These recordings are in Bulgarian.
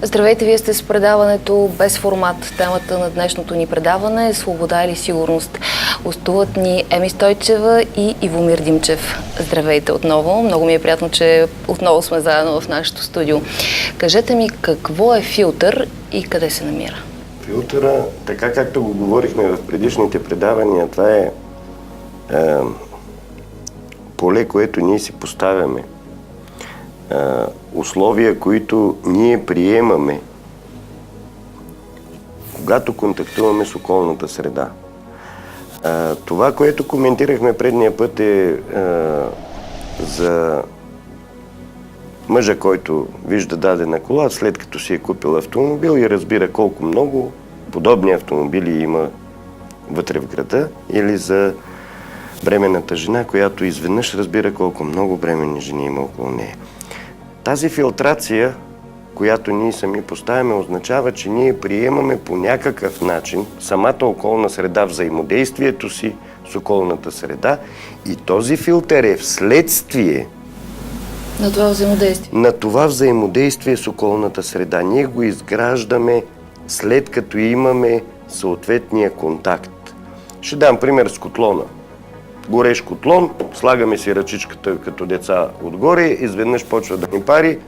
Здравейте, вие сте с предаването без формат. Темата на днешното ни предаване е свобода или сигурност. Гостуват ни Еми Стойчева и Ивомир Димчев. Здравейте отново. Много ми е приятно, че отново сме заедно в нашето студио. Кажете ми, какво е филтър и къде се намира? Филтъра, така както го говорихме в предишните предавания, това е поле, което ние си поставяме. Условия, които ние приемаме, когато контактуваме с околната среда. Това, което коментирахме предния път е за мъжа, който вижда дадена кола, след като си е купил автомобил и разбира колко много подобни автомобили има вътре в града, или за бременната жена, която изведнъж разбира колко много бременни жени има около нея. Тази филтрация, която ние сами поставяме, означава, че ние приемаме по някакъв начин самата околна среда, взаимодействието си с околната среда, и този филтър е вследствие на това взаимодействие с околната среда. Ние го изграждаме след като имаме съответния контакт. Ще дам пример с котлона. Гореш котлон, слагаме си ръчичката като деца отгоре, изведнъж почва да ни пари,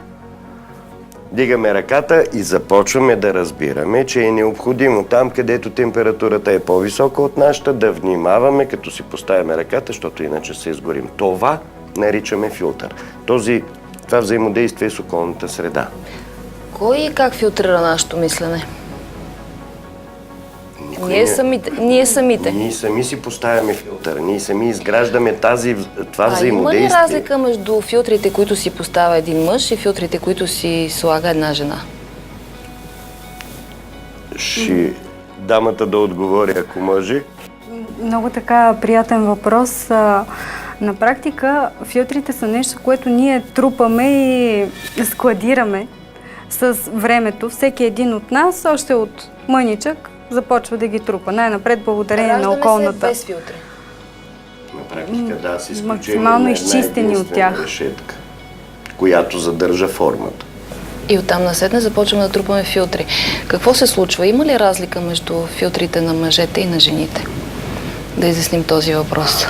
дигаме ръката и започваме да разбираме, че е необходимо там, където температурата е по-висока от нашата, да внимаваме, като си поставяме ръката, защото иначе се изгорим. Това наричаме филтър. Това взаимодействие с околната среда. Кой и как филтрира нашето мислене? Ние самите. Ние сами си поставяме филтър, ние сами изграждаме това взаимодействие. Има ли разлика между филтрите, които си поставя един мъж, и филтрите, които си слага една жена? Дамата да отговори, ако може. Много така приятен въпрос. На практика филтрите са нещо, което ние трупаме и складираме с времето. Всеки един от нас, още от мъничък, започва да ги трупа. Най-напред благодарение на околната. Без филтри. На практика, да, с изключение максимално на изчистени от тях. решетка, която задържа формата. И оттам насетне започваме да трупаме филтри. Какво се случва? Има ли разлика между филтрите на мъжете и на жените? Да изясним този въпрос.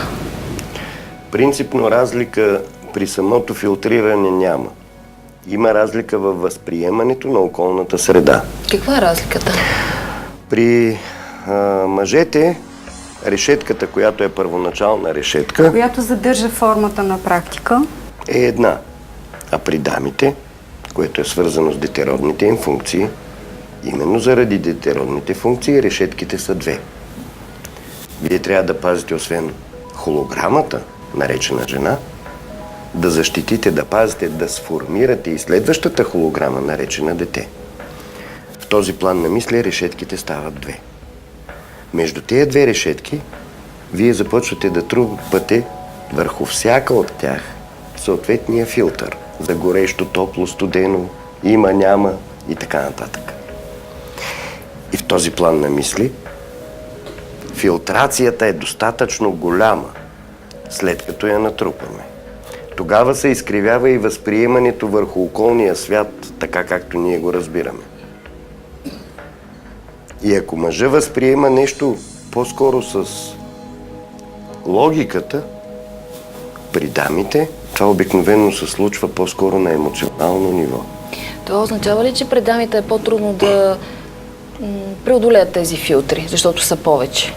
Принципно разлика при самото филтриране няма. Има разлика във възприемането на околната среда. Каква е разликата? При мъжете решетката, която е първоначална решетка, която задържа формата на практика, е една. А при дамите, което е свързано с детеродните им функции, именно заради детеродните функции решетките са две. Вие трябва да пазите, освен холограмата, наречена жена, да защитите, да пазите, да сформирате и следващата холограма, наречена дете. В този план на мисли решетките стават две. Между тези две решетки вие започвате да трупате върху всяка от тях съответния филтър за горещо, топло, студено, има, няма и така нататък. И в този план на мисли филтрацията е достатъчно голяма, след като я натрупаме. Тогава се изкривява и възприемането върху околния свят, така както ние го разбираме. И ако мъжа възприема нещо по-скоро с логиката, при дамите това обикновено се случва по-скоро на емоционално ниво. Това означава ли, че при дамите е по-трудно да преодолеят тези филтри, защото са повече?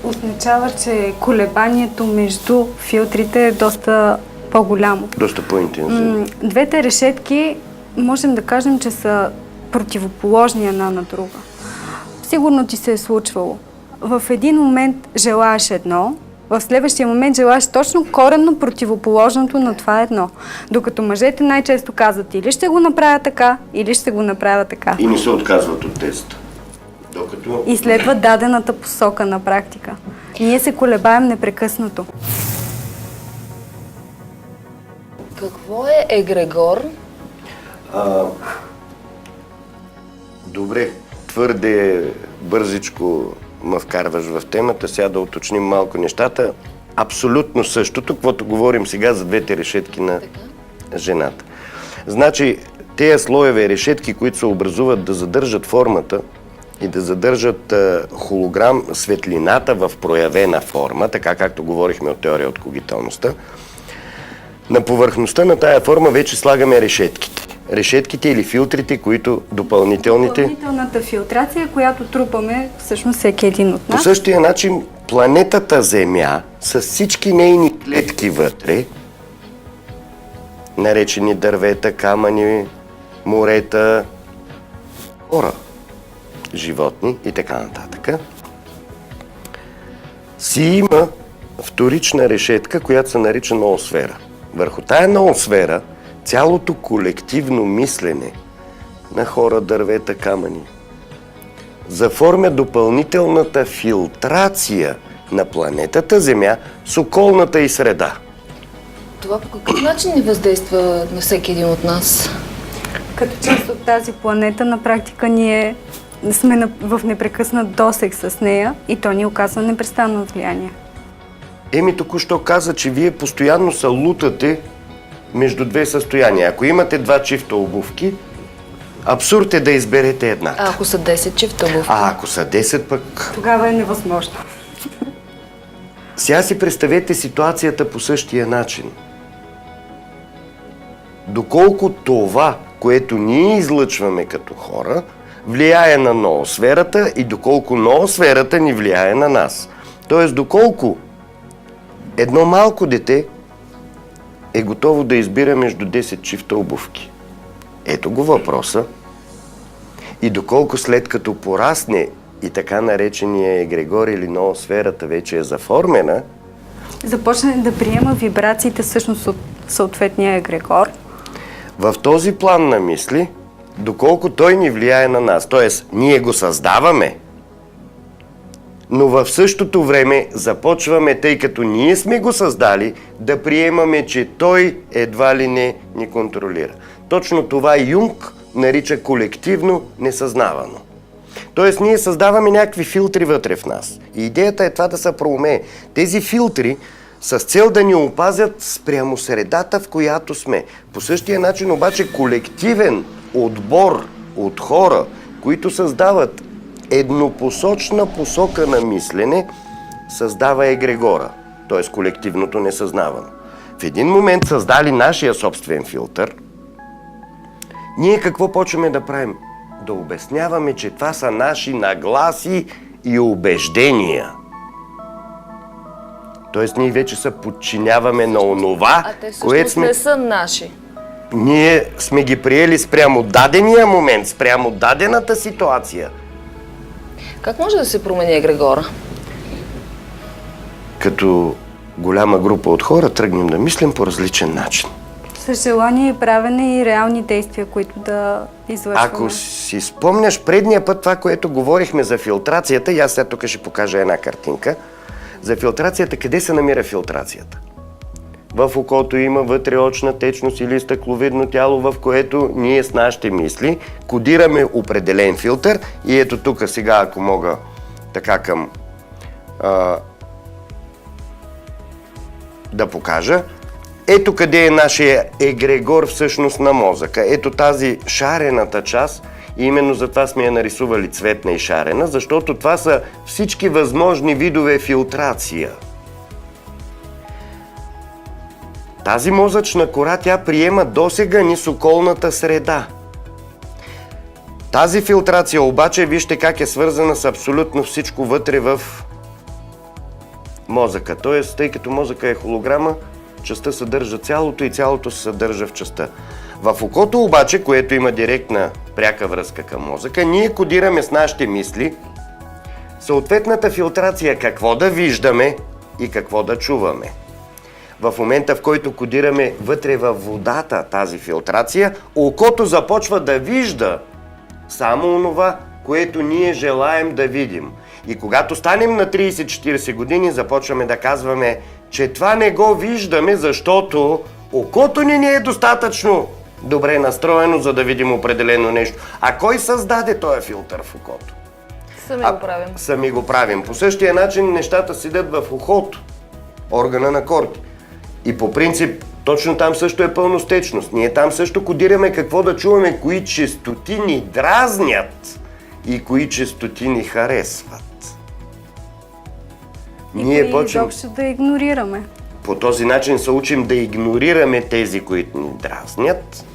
означава, че колебанието между филтрите е доста по-голямо. Доста по-интензивно. Двете решетки можем да кажем, че са противоположни една на друга. Сигурно ти се е случвало. В един момент желаеш едно, в следващия момент желаеш точно коренно противоположното на това едно. Докато мъжете най-често казват или ще го направя така, или ще го направя така. И не се отказват от теста. И следва дадената посока на практика. Ние се колебаем непрекъснато. Какво е егрегор? Добре, твърде бързичко ме вкарваш в темата, сега да уточним малко нещата. Абсолютно същото, каквото говорим сега за двете решетки на жената. Значи, тези слоеве решетки, които се образуват да задържат формата и да задържат холограм, светлината в проявена форма, така както говорихме от теория от когиталността, на повърхността на тая форма вече слагаме решетките. Решетките или филтрите, които Допълнителната филтрация, която трупаме всъщност всеки един от По нас. същия начин планетата Земя с всички нейни клетки вътре, наречени дървета, камъни, морета, хора, животни и така нататък, си има вторична решетка, която се нарича ноосфера. Върху тая ноосфера цялото колективно мислене на хора, дървета, камъни заформя допълнителната филтрация на планетата Земя с околната й среда. Това по какъв начин ни въздейства на всеки един от нас? Като част от тази планета, на практика ние сме в непрекъснат досег с нея и то ни оказва непрестанно влияние. Еми току-що каза, че вие постоянно се лутате между две състояния. Ако имате два чифта обувки, абсурд е да изберете едната. А ако са 10 чифта обувки? А ако са 10 пък... Тогава е невъзможно. Сега си представете ситуацията по същия начин. Доколко това, което ние излъчваме като хора, влияе на ноосферата и доколко ноосферата ни влияе на нас. Тоест, доколко едно малко дете е готово да избира между 10 чифта обувки. Ето го въпроса. И доколко след като порасне и така наречения егрегор или ноосферата вече е заформена, Започне да приема вибрациите всъщност от съответния егрегор. в този план на мисли, доколко той ни влияе на нас. Тоест, ние го създаваме, но в същото време започваме, тъй като ние сме го създали, да приемаме, че той едва ли не ни контролира. Точно това Юнг нарича колективно несъзнавано. Тоест, ние създаваме някакви филтри вътре в нас. И идеята е това да се проумее. Тези филтри с цел да ни опазят спрямо средата, в която сме. По същия начин обаче колективен отбор от хора, които създават еднопосочна посока на мислене, създава егрегора, т.е. колективното несъзнавано. В един момент създали нашия собствен филтър, ние какво почваме да правим? Да обясняваме, че това са наши нагласи и убеждения. Тоест ние вече се подчиняваме на онова, А те което всъщност не са наши. ние сме ги приели спрямо дадения момент, спрямо дадената ситуация. Как може да се промени егрегора? Като голяма група от хора тръгнем да мислим по различен начин. С желание и правене и реални действия, които да извършваме. Ако си спомняш предния път това, което говорихме за филтрацията, и аз сега тук ще покажа една картинка, за филтрацията, къде се намира филтрацията? В окото има вътреочна течност или стъкловидно тяло, в което ние с нашите мисли кодираме определен филтър и ето тук сега, ако мога така към да покажа, ето къде е нашия егрегор всъщност на мозъка. Ето тази шарената част, и именно затова сме я нарисували цветна и шарена, защото това са всички възможни видове филтрация. Тази мозъчна кора, тя приема досега ни с околната среда. Тази филтрация обаче, вижте как е свързана с абсолютно всичко вътре в мозъка. Тоест, тъй като мозъка е холограма, частта съдържа цялото и цялото се съдържа в частта. В окото обаче, което има директна пряка връзка към мозъка, ние кодираме с нашите мисли съответната филтрация какво да виждаме и какво да чуваме. В момента, в който кодираме вътре във водата тази филтрация, окото започва да вижда само онова, което ние желаем да видим. И когато станем на 30-40 години, започваме да казваме, че това не го виждаме, защото окото ни не е достатъчно добре настроено, за да видим определено нещо. А кой създаде този филтър в окото? Сами го правим. Сами го правим. По същия начин нещата седят в ухото, органа на Корти. И по принцип Точно там също е пълностечност. Ние там също кодираме какво да чуваме, кои честоти ни дразнят и кои честоти ни харесват. И кои изобщо да игнорираме. По този начин се учим да игнорираме тези, които ни дразнят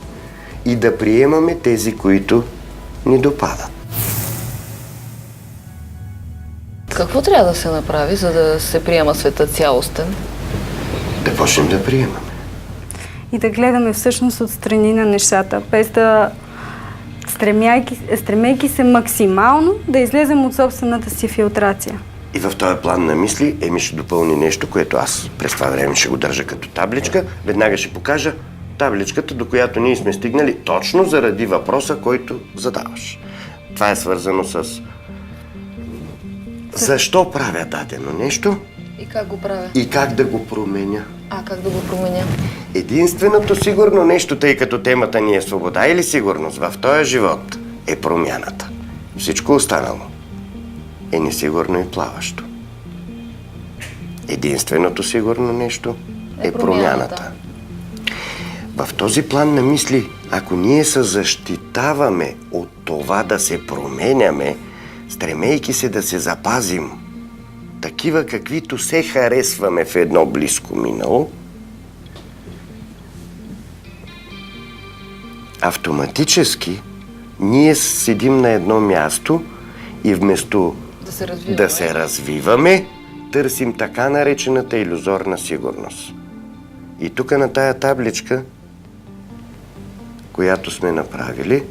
и да приемаме тези, които ни допадат. Какво трябва да се направи, за да се приема света цялостен? Да почнем да приемаме. И да гледаме всъщност отстрани на нещата, без да стремейки се максимално да излезем от собствената си филтрация. И в този план на мисли Еми ще допълни нещо, което аз през това време ще го държа като табличка. Веднага ще покажа табличката, до която ние сме стигнали точно заради въпроса, който задаваш. Това е свързано с защо правя дадено нещо И как го правя? и как да го променя. Как да го променя? Единственото сигурно нещо, тъй като темата ни е свобода или сигурност в този живот, е промяната. Всичко останало е несигурно и плаващо. Единственото сигурно нещо е промяната. В този план на мисли, ако ние се защитаваме от това да се променяме, стремейки се да се запазим такива, каквито се харесваме в едно близко минало, автоматически ние седим на едно място и вместо да се развиваме, търсим така наречената илюзорна сигурност. И тук на тая табличка, която сме направили,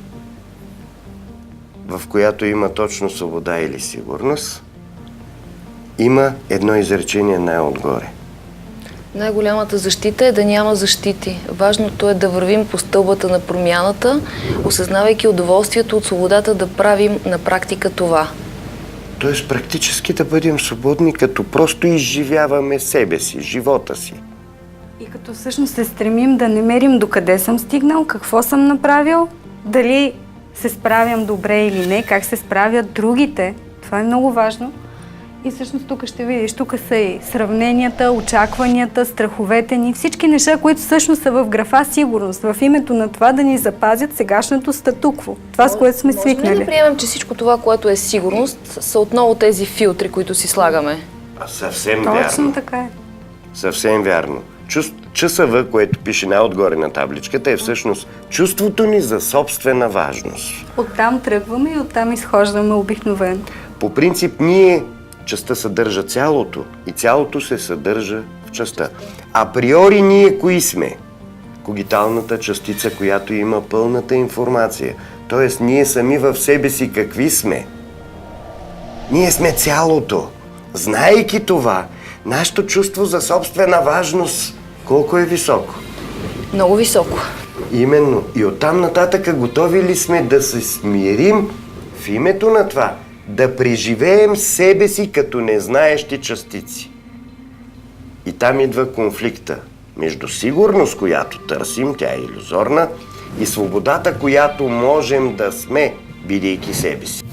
в която има точно свобода или сигурност, има едно изречение най-отгоре. Най-голямата защита е да няма защити. Важното е да вървим по стълбата на промяната, осъзнавайки удоволствието от свободата да правим на практика това. Тоест практически да бъдем свободни, като просто изживяваме себе си, живота си. И като всъщност се стремим да не мерим докъде съм стигнал, какво съм направил, дали се справям добре или не, как се справят другите. Това е много важно. И всъщност тук ще видиш, тук са и сравненията, очакванията, страховете ни, всички неща, които всъщност са в графа сигурност, в името на това да ни запазят сегашното статукво. Това, с което сме свикнали. Може ли да приемем, че всичко това, което е сигурност, са отново тези филтри, които си слагаме? Съвсем вярно. Точно така е. Съвсем вярно. ЧСВ, което пише най-отгоре на табличката, е всъщност чувството ни за собствена важност. Оттам тръгваме и оттам изхождаме обикновено. По принцип, ние частта съдържа цялото и цялото се съдържа в частта. Априори ние кои сме? Когиталната частица, която има пълната информация. Тоест, ние сами в себе си какви сме? Ние сме цялото. Знаейки това, нашето чувство за собствена важност колко е високо? Много високо. Именно. И оттам нататък готови ли сме да се смирим в името на това, да преживеем себе си като незнаещи частици? И там идва конфликта между сигурност, която търсим, тя е илюзорна, и свободата, която можем да сме, бидейки себе си.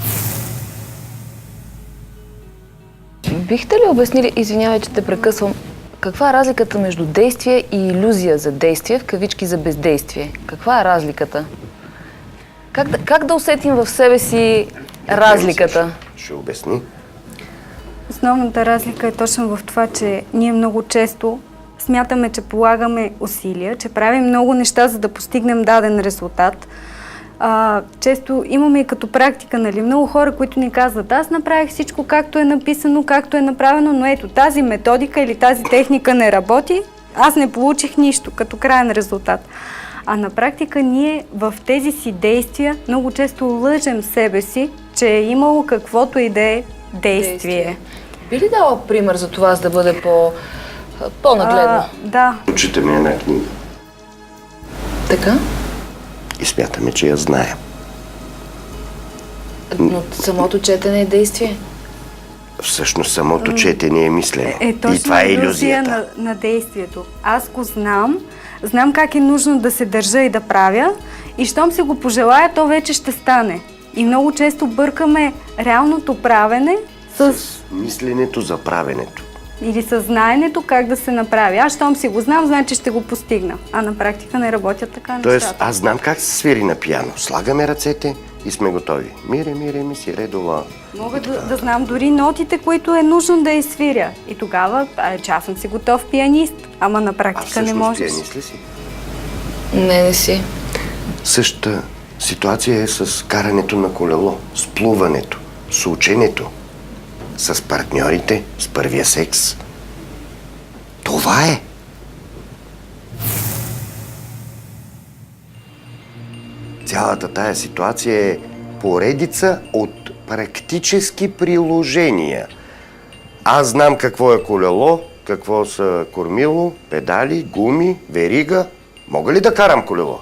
Бихте ли обяснили, извинявай, че те прекъсвам, каква е разликата между действие и илюзия за действие, в кавички за бездействие? Каква е разликата? Как да усетим в себе си разликата? Ще обясни. Основната разлика е точно в това, че ние много често смятаме, че полагаме усилия, че правим много неща, за да постигнем даден резултат. Често имаме и като практика, нали, много хора, които ни казват: аз направих всичко както е написано, както е направено, но ето тази методика или тази техника не работи, аз не получих нищо като краен резултат. А на практика ние в тези си действия много често лъжем себе си, че е имало каквото и да е действие. Би ли дала пример за това, за да бъде по-нагледно? Да. Читаме една книга. Така? И смятаме, че я знаем. Но самото четене е действие. Всъщност самото четене е мислене. Точно и това е илюзията. на действието. Аз го знам как е нужно да се държа и да правя, и щом си го пожелая, то вече ще стане. И много често бъркаме реалното правене с мисленето за правенето. Или със знаенето как да се направи. Аз щом си го знам, значи ще го постигна. А на практика не работят така Тоест, нещата. аз знам как се свири на пиано. Слагаме ръцете и сме готови. Мире, ми си редола. Мога да знам дори нотите, които е нужно да изсвиря. И тогава, че аз съм си готов пианист, ама на А практика не всъщност можеш. пианист ли си? Не си. Същата ситуация е с карането на колело, с плуването, с ученето, с партньорите, с първия секс. Това е. Цялата тая ситуация е поредица от практически приложения. Аз знам какво е колело, какво са кормило, педали, гуми, верига. Мога ли да карам колело?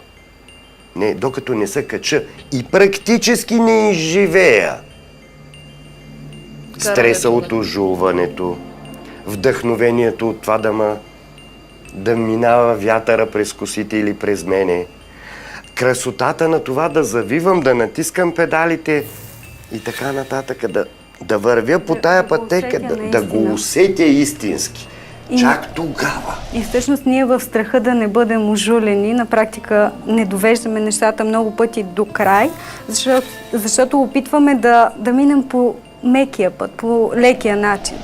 Не, докато не се кача и практически не изживея стреса от ожулването, вдъхновението от това да минава вятъра през косите или през мене, красотата на това да завивам, да натискам педалите и така нататък, да вървя по тая пътека, да го усетя истински. Чак тогава. И всъщност ние в страха да не бъдем ожулени, на практика не довеждаме нещата много пъти до край, защото опитваме да минем по мекия път, по лекия начин.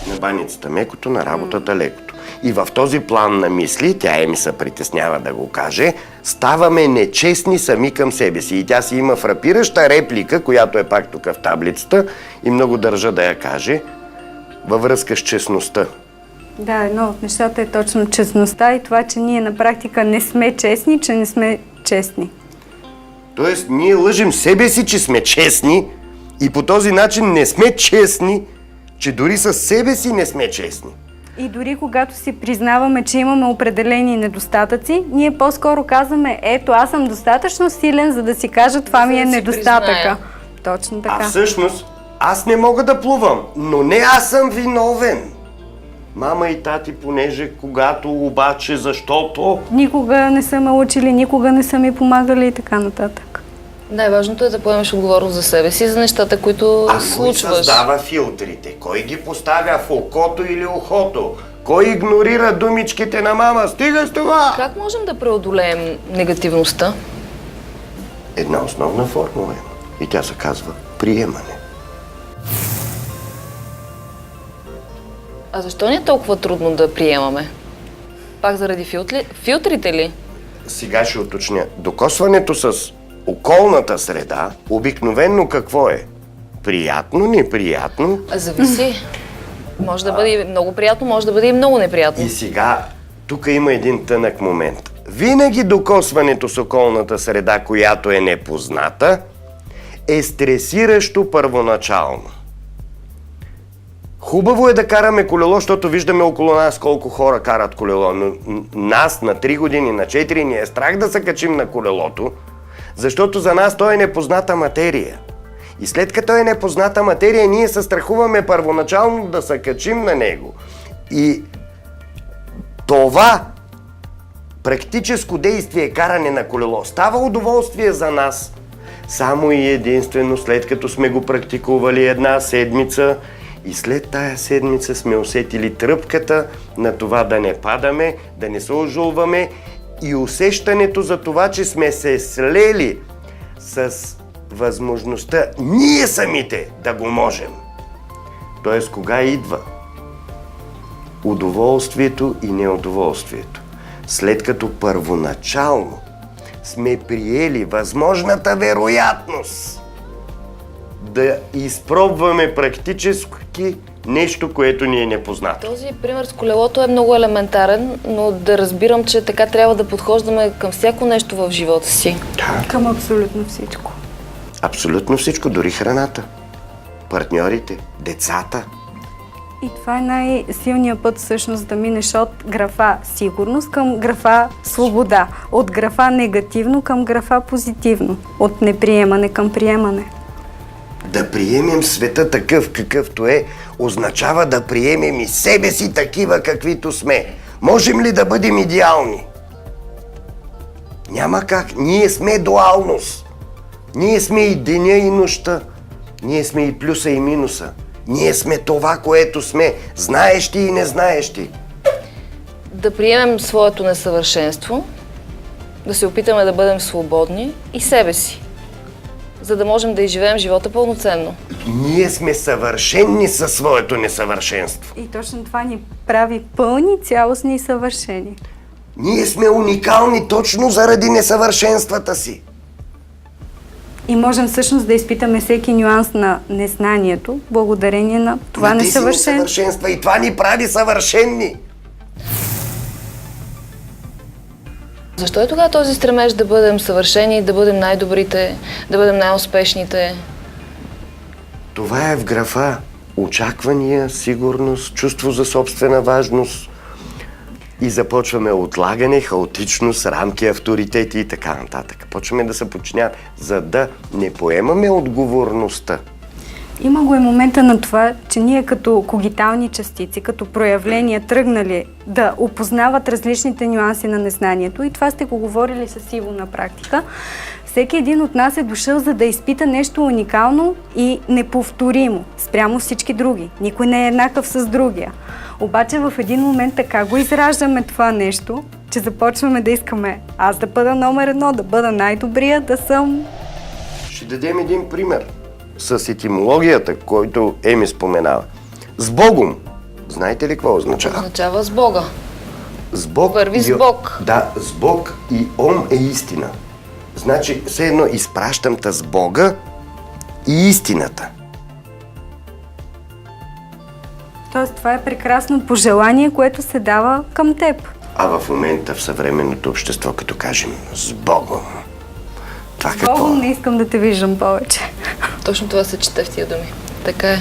На баницата мекото, на работата лекото. И в този план на мисли, тя ми се притеснява да го каже, ставаме нечестни сами към себе си. И тя си има фрапираща реплика, която е пак тук в таблицата и много държа да я каже, във връзка с честността. Да, едно от нещата е точно честността и това, че ние на практика не сме честни, че не сме честни. Тоест, ние лъжим себе си, че сме честни и по този начин не сме честни, че дори със себе си не сме честни. И дори когато си признаваме, че имаме определени недостатъци, ние по-скоро казваме, ето аз съм достатъчно силен, за да си кажа това ми е недостатъка. Точно така. А всъщност, аз не мога да плувам, но не аз съм виновен. Мама и тати, понеже, когато, обаче, защото... Никога не са ме учили, никога не са ми помагали и така нататък. Най-важното е да поемеш отговорност за себе си, за нещата, които случваш. Кой създава филтрите? Кой ги поставя в окото или ухото? Кой игнорира думичките на мама? Стига с това! Как можем да преодолеем негативността? Една основна формула има. И тя се казва приемане. А защо ни е толкова трудно да приемаме? Пак заради филтрите ли? Сега ще уточня. Докосването с околната среда обикновенно какво е? Приятно, неприятно? Зависи. Може да бъде и много приятно, може да бъде и много неприятно. И сега, тук има един тънък момент. Винаги докосването с околната среда, която е непозната, е стресиращо първоначално. Хубаво е да караме колело, защото виждаме около нас колко хора карат колело. Но нас на 3 години, на 4 ни е страх да се качим на колелото, защото за нас то е непозната материя. И след като е непозната материя, ние се страхуваме първоначално да се качим на него. И това практическо действие, каране на колело, става удоволствие за нас само и единствено след като сме го практикували една седмица и след тая седмица сме усетили тръпката на това да не падаме, да не се ожулваме и усещането за това, че сме се слели с възможността ние самите да го можем. Тоест, кога идва удоволствието и неудоволствието? След като първоначално сме приели възможната вероятност да изпробваме практически нещо, което ни е непознато. Този пример с колелото е много елементарен, но да разбирам, че така трябва да подхождаме към всяко нещо в живота си. Да. Към абсолютно всичко. Абсолютно всичко, дори храната, партньорите, децата. И това е най-силният път всъщност да минеш от графа сигурност към графа свобода. От графа негативно към графа позитивно. От неприемане към приемане. Да приемем света такъв какъвто е, означава да приемем и себе си такива каквито сме. Можем ли да бъдем идеални? Няма как. Ние сме дуалност. Ние сме и деня и нощта. Ние сме и плюса и минуса. Ние сме това, което сме, знаещи и незнаещи. Да приемем своето несъвършенство, да се опитаме да бъдем свободни и себе си, за да можем да изживеем живота пълноценно. Ние сме съвършенни със своето несъвършенство. И точно това ни прави пълни, цялостни и съвършени. Ние сме уникални точно заради несъвършенствата си. И можем всъщност да изпитаме всеки нюанс на незнанието, благодарение на това На тези несъвършенство. несъвършенства и това ни прави съвършенни. Защо е тогава този стремеж да бъдем съвършени, да бъдем най-добрите, да бъдем най-успешните? Това е в графа очаквания, сигурност, чувство за собствена важност. И започваме отлагане, хаотичност, рамки, авторитети и така нататък. Почваме да се подчиняваме, за да не поемаме отговорността. Има го и момента на това, че ние като когитални частици, като проявления, тръгнали да опознават различните нюанси на незнанието, и това сте го говорили с Иво на практика, всеки един от нас е дошъл, за да изпита нещо уникално и неповторимо спрямо всички други. Никой не е еднакъв с другия. Обаче в един момент така го израждаме това нещо, че започваме да искаме аз да бъда номер едно, да бъда най-добрия, да съм... Ще дадем един пример с етимологията, който Еми споменава. С Богом. Знаете ли какво означава? Означава с Бога. С Бог. Върви с Бог. Да, с Бог и Ом е истина. Значи, все едно изпращам те с Бога и истината. Тоест, това е прекрасно пожелание, което се дава към теб. А в момента в съвременното общество, като кажем с Богом, това С какво? Богом не искам да те виждам повече. Точно това се чете в тия думи. Така е.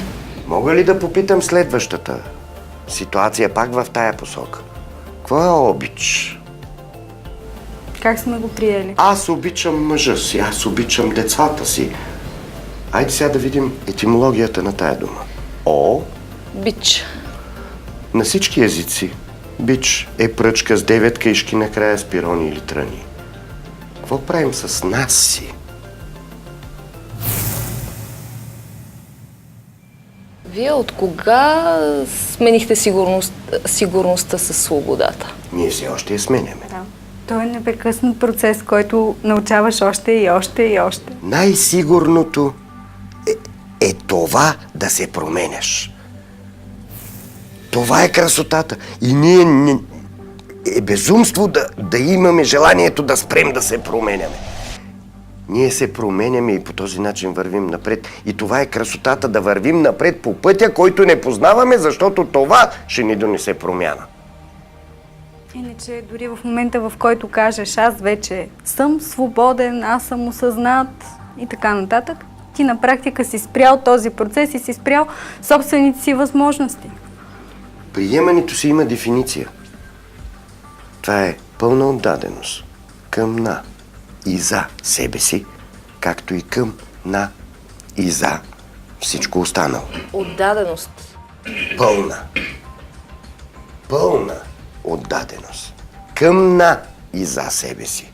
Мога ли да попитам следващата ситуация пак в тая посока? Какво е обич? Как сме го приели? Аз обичам мъжа си, аз обичам децата си. Айде сега да видим етимологията на тая дума. О, Бич. на всички езици бич е пръчка с 9 каишки накрая с пирони или тръни. Какво правим с нас си? Вие от кога сменихте сигурността с свободата? Ние все още я сменяме. Да. Той е непрекъснат процес, който научаваш още и още и още. Най-сигурното е това да се променяш. Това е красотата. И ние е безумство да имаме желанието да спрем да се променяме. Ние се променяме и по този начин вървим напред. И това е красотата, да вървим напред по пътя, който не познаваме, защото това ще ни донесе промяна. Иначе дори в момента, в който кажеш аз вече съм свободен, аз съм осъзнат и така нататък, ти на практика си спрял този процес и си спрял собствените си възможности. Приемането си има дефиниция. Това е пълна отдаденост към на и за себе си, както и към на и за всичко останало. Отдаденост. Пълна отдаденост към на и за себе си,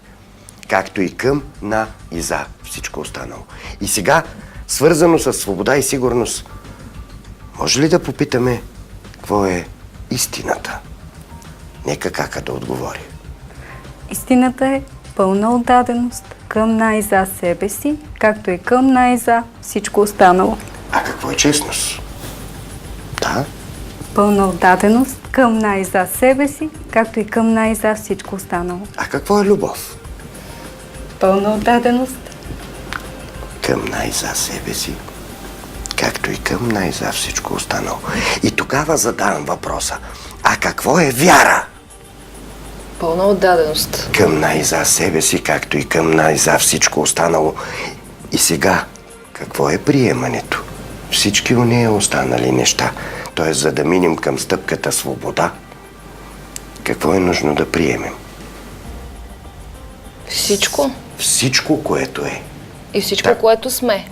както и към на и за всичко останало. И сега, свързано с свобода и сигурност, може ли да попитаме какво е истината? Нека Кака да отговори. Истината е пълна отдаденост към на и за себе си, както и към на и за всичко останало. А какво е честност? Да, Пълна отдаденост към на и за себе си, както и към на и за всичко останало. а какво е любов? Пълна отдаденост. Към най за себе си, както и към най за всичко останало. И тогава задавам въпроса, а какво е вяра? Пълна отдаденост. Към най за себе си, както и към най за всичко останало. И сега, какво е приемането? Всички онея останали неща. Т.е. за да минем към стъпката свобода, какво е нужно да приемем? Всичко. Всичко, което е. И всичко, Да. което сме.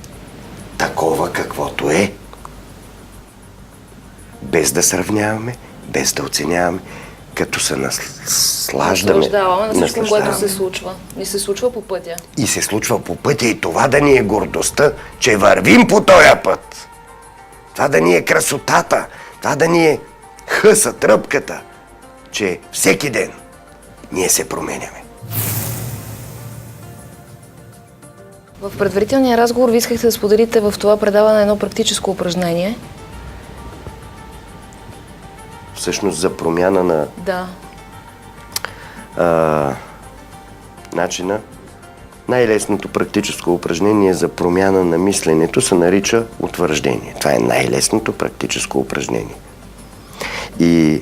Такова каквото е. Без да сравняваме, без да оценяваме, като се наслаждаме. Наслаждаваме на всичко, което се наслаждаваме. случва. Ни се случва по пътя. И се случва по пътя и това да ни е гордостта, че вървим по този път. това да ни е красотата, това да ни е хъса, тръпката, че всеки ден ние се променяме. В предварителния разговор ви искахте да споделите в това предаване едно практическо упражнение. Всъщност за промяна на Да. начина, най-лесното практическо упражнение за промяна на мисленето се нарича утвърждение. Това е най-лесното практическо упражнение. И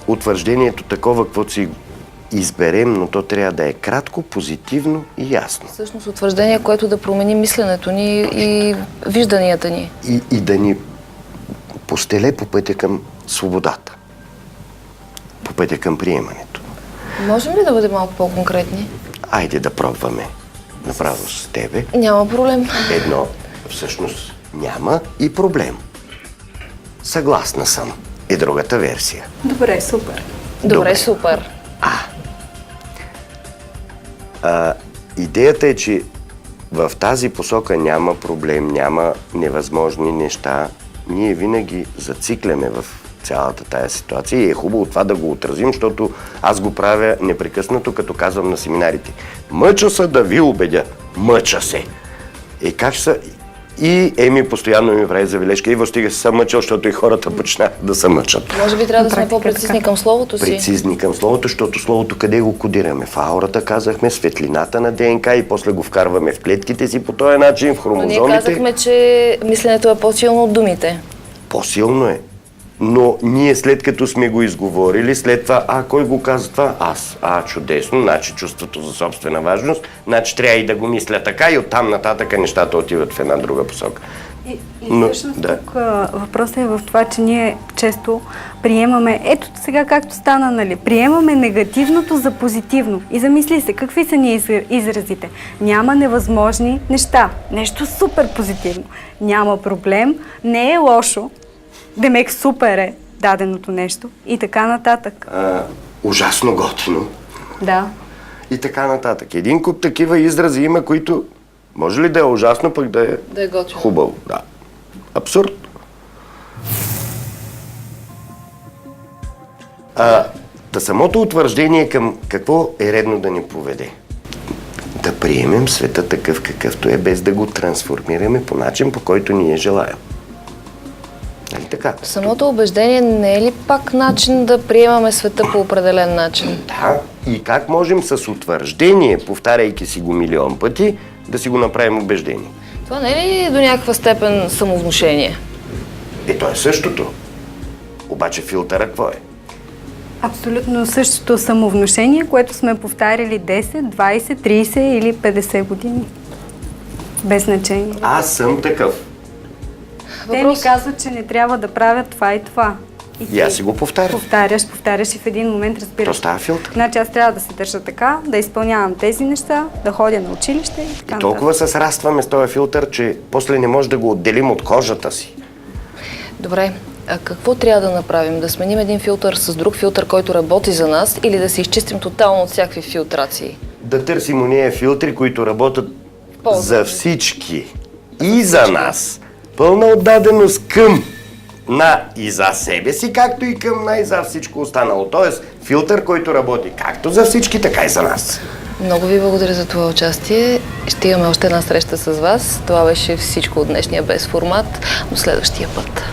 утвърждението такова, каквото си изберем, но то трябва да е кратко, позитивно и ясно. Всъщност утвърждение, което да промени мисленето ни и вижданията ни. И да ни постеле по пътя към свободата, по пътя към приемането. Можем ли да бъдем малко по-конкретни? Айде да пробваме направо с тебе. Няма проблем. Едно, всъщност няма и проблем. Съгласна съм. Е другата версия. Добре, супер. Добре, супер. Идеята е, че в тази посока няма проблем, няма невъзможни неща. Ние винаги зацикляме в цялата тая ситуация и е хубаво това да го отразим, защото аз го правя непрекъснато, като казвам на семинарите. Мъча се да ви убедя. Мъча се. Как са... И Еми постоянно ми прави забележка. Иво, стига се съм мъчал, защото и хората почнаха да се мъчат. Може би трябва да сме по-прецизни към словото си. Прецизни към словото, защото словото къде го кодираме? В аурата казахме, светлината на ДНК и после го вкарваме в клетките си по този начин, в хромозомите. Но ние казахме, че мисленето е по-силно от думите. По-силно е. Но ние след като сме го изговорили, след това, кой го каза това? Аз. Чудесно, значи чувството за собствена важност, значи трябва и да го мисля така и оттам нататък нещата отиват в една друга посока. И всъщност тук въпросът е в това, че ние често приемаме, ето сега както стана, нали, приемаме негативното за позитивно. И замисли се, какви са ни изразите? Няма невъзможни неща. Нещо супер позитивно. Няма проблем, не е лошо. Демек супер е даденото нещо и така нататък. Ужасно готино. Да. И така нататък. Един куп такива изрази има, които може ли да е ужасно, пък да е готино. Хубаво. Да. Абсурд. Самото утвърждение към какво е редно да ни поведе? Да приемем света такъв какъвто е, без да го трансформираме по начин, по който ние желаем. Нали така? Самото убеждение не е ли пак начин да приемаме света по определен начин? Да. И как можем с утвърждение, повтаряйки си го милион пъти, да си го направим убеждение? Това не е ли до някаква степен самовнушение? То е същото. Обаче филтъра какво е? Абсолютно същото самовнушение, което сме повтаряли 10, 20, 30 или 50 години. Без значение. Аз съм такъв. Те ми казват, че не трябва да правят това и това. И аз си го повтарям. Повтаряш и в един момент разбираш. То става филтър. Значи аз трябва да се държа така, да изпълнявам тези неща, да ходя на училище и така. И толкова се срастваме с този филтър, че после не може да го отделим от кожата си. Добре, а какво трябва да направим? Да сменим един филтър с друг филтър, който работи за нас, или да се изчистим тотално от всякакви филтрации? Да търсим ония филтри, които работят за всички и за нас. Пълна отдаденост към и за себе си, както и към и за всичко останало. Тоест, филтър, който работи както за всички, така и за нас. Много ви благодаря за това участие. Ще имаме още една среща с вас. Това беше всичко от днешния Без формат. До следващия път.